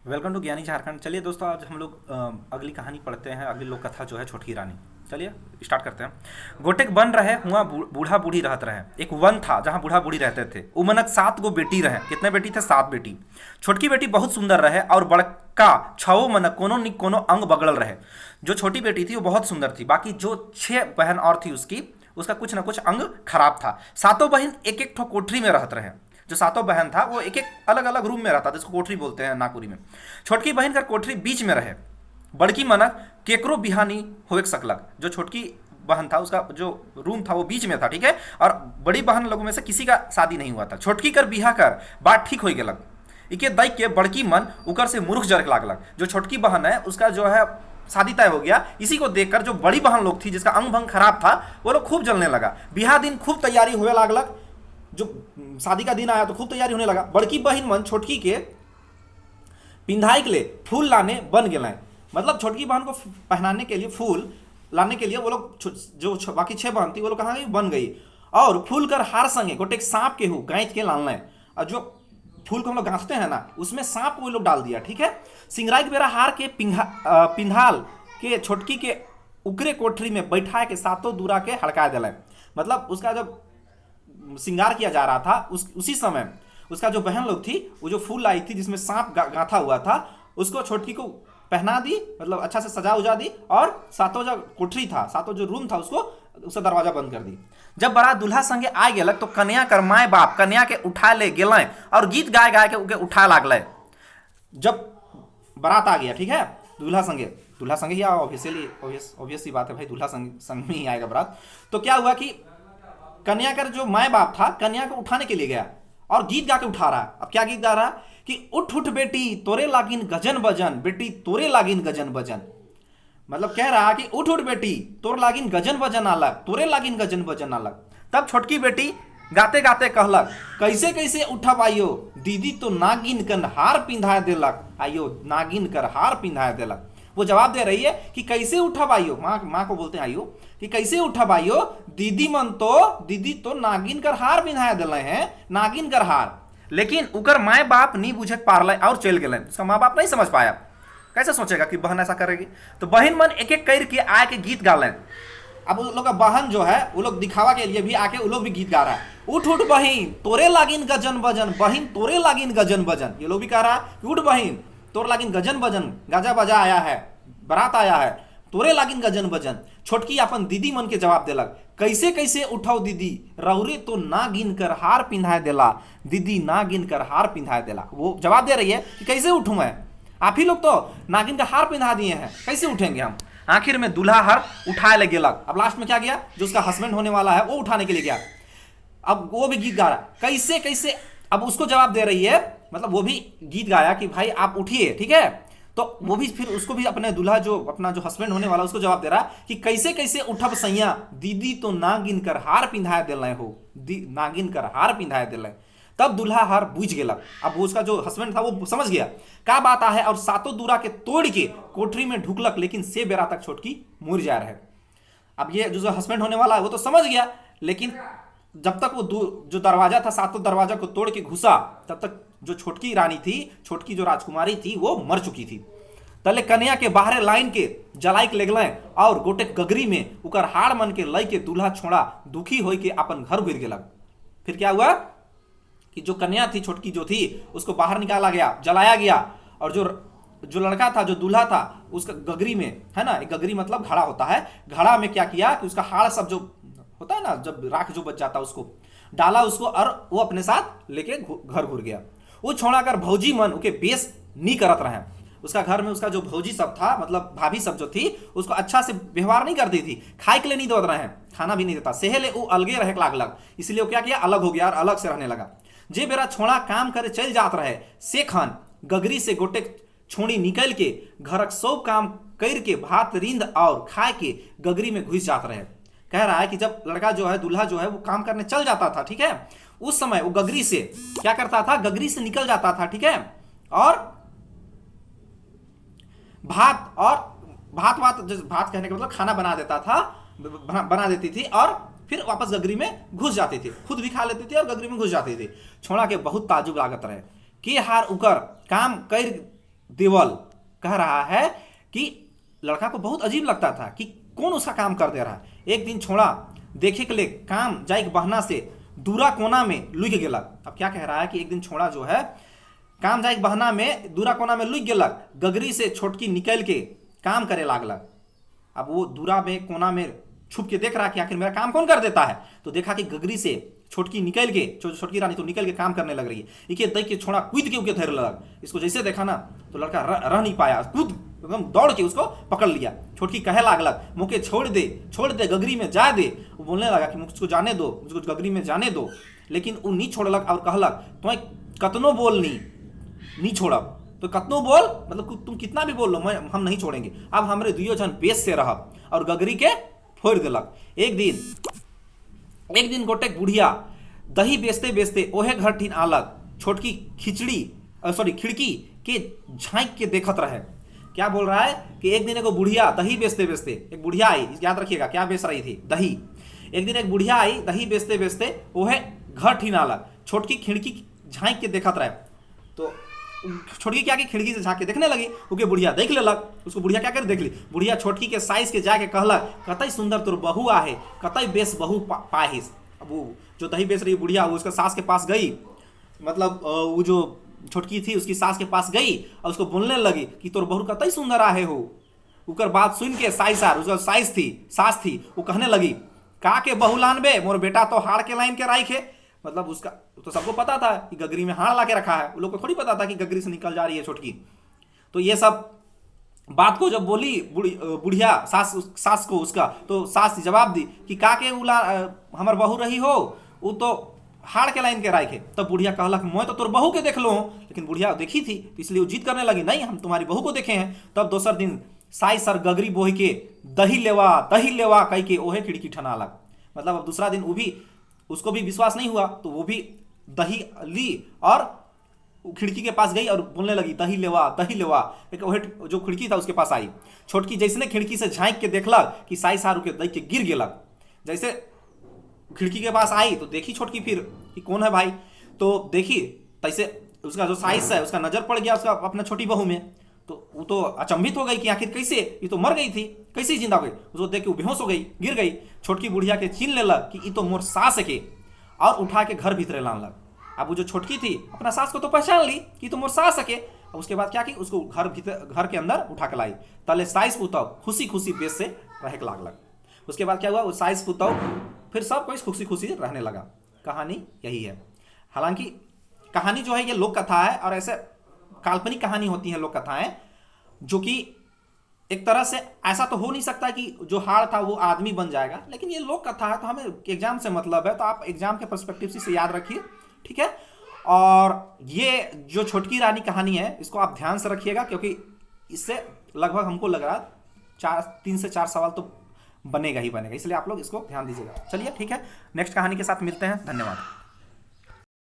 Welcome to ज्ञानी झारखंड। चलिए दोस्तों, आज हम लोग अगली कहानी पढ़ते हैं। अगली लोक कथा जो है छोटकी रानी। चलिए स्टार्ट करते हैं। गोटेक बन रहे हुआ बूढ़ा बूढ़ी रहत रहे। एक वन था जहाँ बूढ़ा बूढ़ी रहते थे। उमनक 7 गो बेटी रहे। कितने बेटी थे? 7 बेटी। छोटकी बेटी बहुत सुंदर रहे और बड़का छओ मनक कोनो न कोनो अंग बगड़ल रहे। जो छोटी बेटी थी वो बहुत सुंदर थी, बाकी जो 6 बहन और थी उसकी, उसका कुछ ना कुछ अंग खराब था। सातों बहन एक एक ठो कोठरी में रहत रहे। जो सातों बहन था वो एक एक अलग अलग रूम में रहता था, जिसको कोठरी बोलते हैं नागपुरी में। छोटकी बहन का कोठरी बीच में रहे। बड़की मनक केकरो बिहानी होए सकलक। जो छोटकी बहन था उसका जो रूम था वो बीच में था, ठीक है। और बड़ी बहन लोगों में से किसी का शादी नहीं हुआ था। छोटकी कर बिहा कर बात ठीक हो गेलक। इके दैक के बड़की मन उकर से मूर्ख जरक लागलक। जो छोटकी बहन है उसका जो है शादी तय हो गया। इसी को देखकर जो बड़ी बहन लोग थी जिसका अंग भंग खराब था वो लोग खूब जलने लगा। बिहा दिन खूब तैयारी होने लागलक। जो शादी का दिन आया तो खूब तैयारी होने लगा। बड़की बहन मन छोटकी के पिंधाई के लिए फूल लाने बन गए। मतलब छोटकी बहन को पहनाने के लिए फूल लाने के लिए वो लोग जो बाकी 6 बहन थी वो लोग कहाँ गई? बन गई। और फूल कर हार संगे गोटे सांप के हु गाँच के लाना है। और जो फूल को हम लोग गांथते हैं ना, उसमें सांप को वो लोग डाल दिया, ठीक है। सिंगराई के बेरा हार के पिंधाल के छोटकी के उकरे कोठरी में बैठा के सातों दूरा के हड़का दिला। मतलब उसका जब श्रृंगार किया जा रहा था उसी समय उसका जो बहन लोग थी वो जो फूल लाई थी जिसमें सांप गांथा हुआ था उसको छोटकी को पहना दी। मतलब अच्छा से सजा उजा दी। और सातों जो कोठरी था, सातों जो रूम था उसका दरवाजा बंद कर दी। जब बड़ा दूल्हा संगे आ गेलक तो कन्या कर माए बाप कन्या के उठा ले गेलें और गीत गाय गाय के उके उठा लागल। जब बारात आ गया, ठीक है, दूल्हा संगे ही ऑब्वियसली ऑब्वियस सी बात है भाई, दूल्हा संग में ही आएगा बारात। तो क्या हुआ कि कन्या का जो माए बाप था कन्या को उठाने के लिए गया और गीत गा के उठा रहा। अब क्या गीत गा रहा कि उठ उठ बेटी तोरे लागिन गजन बजन, बेटी तोरे लागिन गजन बजन। मतलब कह रहा कि उठ उठ बेटी तोर लागिन गजन बजन अलग, तोरे लागिन गजन बजन अलग। तब छोटकी बेटी गाते गाते कहलक, कैसे कैसे उठब आइयो, दीदी तो नागिन कर हार पिंधा देलक, आइयो नागिन कर हार पिंधा देलक। वो जवाब दे रही है कि कैसे उठब आइयो, माँ को बोलते हैं आइयो, कि कैसे उठब आइयो, दीदी तो नागिन कर हार पिंधा दिले हैं, नागिन कर हार। लेकिन उकर माए बाप नहीं बुझे पारल और चल गए। उसका माँ बाप नहीं समझ पाया। कैसे सोचेगा कि बहन ऐसा करेगी? तो बहन मन एक एक कर के आके गीत गा लें। अब वो लोग का बहन जो है वो लोग दिखावा के लिए भी आके वो लोग भी गीत गा रहा है। उठ उठ बहन तोरे लागिन गजन बजन, बहन तोरे लागिन गजन बजन। ये लोग भी कह रहा है कि उठ बहन तोर लागिन गजन बजन, गाजा बजा आया है, बारात आया है, तोरे लागिन गजन बजन। छोटकी अपन दीदी मन के जवाब देलक, कैसे कैसे उठाओ दीदी, रौरे तो ना गिन कर हार पिंधाए देला, दीदी ना गिन कर हार पिंधाए देला। वो जवाब दे रही है कि कैसे उठूं मैं, आप ही लोग तो नागिन का हार पिंधा दिए हैं, कैसे उठेंगे हम। आखिर में दूल्हा हार उठाए ले गेलक। अब लास्ट में क्या गया, जो उसका हस्बैंड होने वाला है वो उठाने के लिए गया। अब वो भी गीत गा रहा, कैसे कैसे। अब उसको जवाब दे रही है, मतलब वो भी गीत गाया कि भाई आप उठिए, ठीक है। तो वो भी फिर उसको भी अपने दूल्हा जो अपना जो हस्बैंड होने वाला उसको जवाब दे रहा कि कैसे कैसे उठब सैया, दीदी तो नागिन कर हार पिंधाए दिले हो, नागिन कर हार पिंधाए दिले। तब दूल्हा हार बुझ गेला। अब वो उसका जो हस्बैंड था वो समझ गया क्या बात है, और सातों दूरा के तोड़ के कोठरी में ढुकलक। लेकिन से बेरा तक छोटकी मुर जा रहे। अब ये जो हस्बैंड होने वाला है वो तो समझ गया, लेकिन जब तक वो जो दरवाजा था सातों दरवाजा को तोड़ के घुसा तब तक जो छोटकी रानी थी, छोटकी जो राजकुमारी थी वो मर चुकी थी। तले कन्या के बाहर लाइन के जलाई के लेगल और गोटे गगरी में उकर हाड़ मन के लय के दूल्हा छोड़ा दुखी हो के अपन घर गिर गेलक। फिर क्या हुआ कि जो कन्या थी छोटकी जो थी उसको बाहर निकाला गया, जलाया गया। और जो लड़का था, जो दूल्हा था, उसका गगरी में, है ना, एक गगरी मतलब घड़ा होता है, घड़ा में क्या किया कि उसका हाड़ सब जो होता है ना, जब राख जो बच जाता है उसको डाला उसको, और वो अपने साथ लेके घर घुर गया। वो छोड़ा कर भौजी मन उके बेस नहीं करत रहे। उसका घर में उसका जो भौजी सब था, मतलब भाभी सब जो थी, उसको अच्छा से व्यवहार नहीं करती थी, खाए के लिए नहीं देते रहे, खाना भी नहीं देता, सेहले वो अलगे रहे लागलक। इसलिए वो क्या किया, अलग हो गया और अलग से रहने लगा। जे बेरा छोड़ा काम करे चल जात रहे, से खान गगरी से गोटे छोड़ी निकल के घरक सब काम कर के भात रींद और खाए के गगरी में घुस जात रहे। कह रहा है कि जब लड़का जो है, दूल्हा जो है, वो काम करने चल जाता था, ठीक है, उस समय वो गगरी से क्या करता था, गगरी से निकल जाता था, ठीक है, और भात कहने का मतलब खाना बना देता था, बना देती थी और फिर वापस गगरी में घुस जाती थी, खुद भी खा लेती थी और गगरी में घुस जाती थी। छोड़ा के बहुत ताजुब लागत रहे कि हार उकर काम कर देवल कह रहा है कि लड़का को बहुत अजीब लगता था कि कौन उसका काम कर दे रहा है। एक दिन छोड़ा देखे के लिए काम जाए बहना से दूरा कोना में लुक गेलक। अब क्या कह रहा है कि एक दिन छोड़ा जो है काम जाए बहना में दूरा कोना में लुक गेलक, गगरी से छोटकी निकल के काम करे लागलक। अब वो दूरा में कोना में छुप के देख रहा कि आखिर मेरा काम कौन कर देता है, तो देखा कि गगरी से छोटकी निकल के छोटकी रानी तो निकल के काम करने लग रही है। इके देख के छोड़ा कूद के उके धैर्य लगा। इसको जैसे देखा ना तो लड़का रह नहीं पाया, कूद एकदम दौड़ के उसको पकड़ लिया। छोटकी कहे लागलक मुझे छोड़ दे गगरी में जा दे। वो बोलने लगा कि मुझको जाने दो, मुझको गगरी में जाने दो, लेकिन वो नहीं छोड़लक और कहलक तुम्हें कतनो बोलनी नहीं छोड़ब, तो कतनो बोल मतलब तुम कितना भी बोल लो हम नहीं छोड़ेंगे। अब हमारे दुइयो जन बेस से रहब और गगरी के फोड़ दिलक। एक दिन गोटेक बुढ़िया दही बेचते बेचते ओहे घर ठीन आलक, छोटकी खिड़की के झांक के देखत रहे। क्या बोल रहा है कि एक दिन एगो बुढ़िया दही बेचते बेचते एक बुढ़िया आई, याद रखिएगा क्या बेच रही थी, दही। एक दिन एक बुढ़िया आई दही बेचते बेचते ओहे घर ठीन आलक, छोटकी खिड़की झांक के देखत रहे। तो छोटकी क्या की खिड़की से झांक के देखने लगी, उके बुढ़िया देख लेलक। उसको बुढ़िया क्या कर देख ली, बुढ़िया छोटकी के साइज के जाके कहलक कतई सुंदर तोर बहू आहे, कतई बेस बहू पाहिस। अब वो जो दही बेच रही बुढ़िया वो उसका सास के पास गई, मतलब वो जो छोटकी थी उसकी सास के पास गई और उसको बोलने लगी कि तोर बहू कतई सुंदर आहे हो। उकर बात सुन के उसका सास थी वो कहने लगी का के बहू लानबे, मोर बेटा तो हाड़ के लाइन के राइखे। मतलब उसका तो सबको पता था कि गगरी में हाड़ ला के रखा है, उन लोग को थोड़ी पता था कि गगरी से निकल जा रही है छोटकी। तो ये सब बात को जब बोली बुढ़िया सास को उसका, तो सास जवाब दी कि का के हमार बहू रही हो, वो तो हाड़ के लाइन के राइखे। तब बुढ़िया कहलक मैं तो तोर बहू के देख लो हूँ, लेकिन बुढ़िया देखी थी तो इसलिए वो जिद करने लगी नहीं हम तुम्हारी बहू को देखे हैं। तब दोसर दिन साई सर गगरी बोह के दही लेवा कह के ओहे खिड़की ठनालक। मतलब अब दूसरा दिन वो भी उसको भी विश्वास नहीं हुआ तो वो भी दही ली और खिड़की के पास गई और बोलने लगी दही लेवा। एक जो खिड़की था उसके पास आई। छोटकी जैसे खिड़की से झांक के देखलक कि साई सारू के देख के गिर गेलक। जैसे खिड़की के पास आई तो देखी छोटकी फिर कि कौन है भाई, तो देखी तैसे उसका जो साइज है उसका नजर पड़ गया उसका अपना छोटी बहू में। तो वो तो अचंभित हो गई कि आखिर कैसे, ये तो मर गई थी, कैसे जिंदा हो गई। उसको देख के वो बेहोश हो गई, गिर गई। छोटकी बुढ़िया के छीन लेलक कि ये तो मोर सास के, और उठा के घर भीतर लानलक। अब वो जो छोटकी थी अपना सास को तो पहचान ली कि तो मोर सास के। अब उसके बाद क्या की उसको घर के अंदर उठा के लाई। तले साइस पुतव खुशी बेस से रहे लागलक। उसके बाद क्या हुआ, वो साइस पुतव फिर सब कोई खुशी रहने लगा। कहानी यही है। हालांकि कहानी जो है ये लोक कथा है और ऐसे काल्पनिक कहानी होती है लोक कथाएं, जो कि एक तरह से ऐसा तो हो नहीं सकता कि जो हाड़ था वो आदमी बन जाएगा, लेकिन ये लोक कथा है तो हमें एग्जाम से मतलब है, तो आप एग्जाम के पर्सपेक्टिव से याद रखिए, ठीक है। और ये जो छोटकी रानी कहानी है इसको आप ध्यान से रखिएगा, क्योंकि इससे लगभग हमको लग रहा 3 से 4 सवाल तो बनेगा ही बनेगा, इसलिए आप लोग इसको ध्यान दीजिएगा। चलिए ठीक है, नेक्स्ट कहानी के साथ मिलते हैं। धन्यवाद।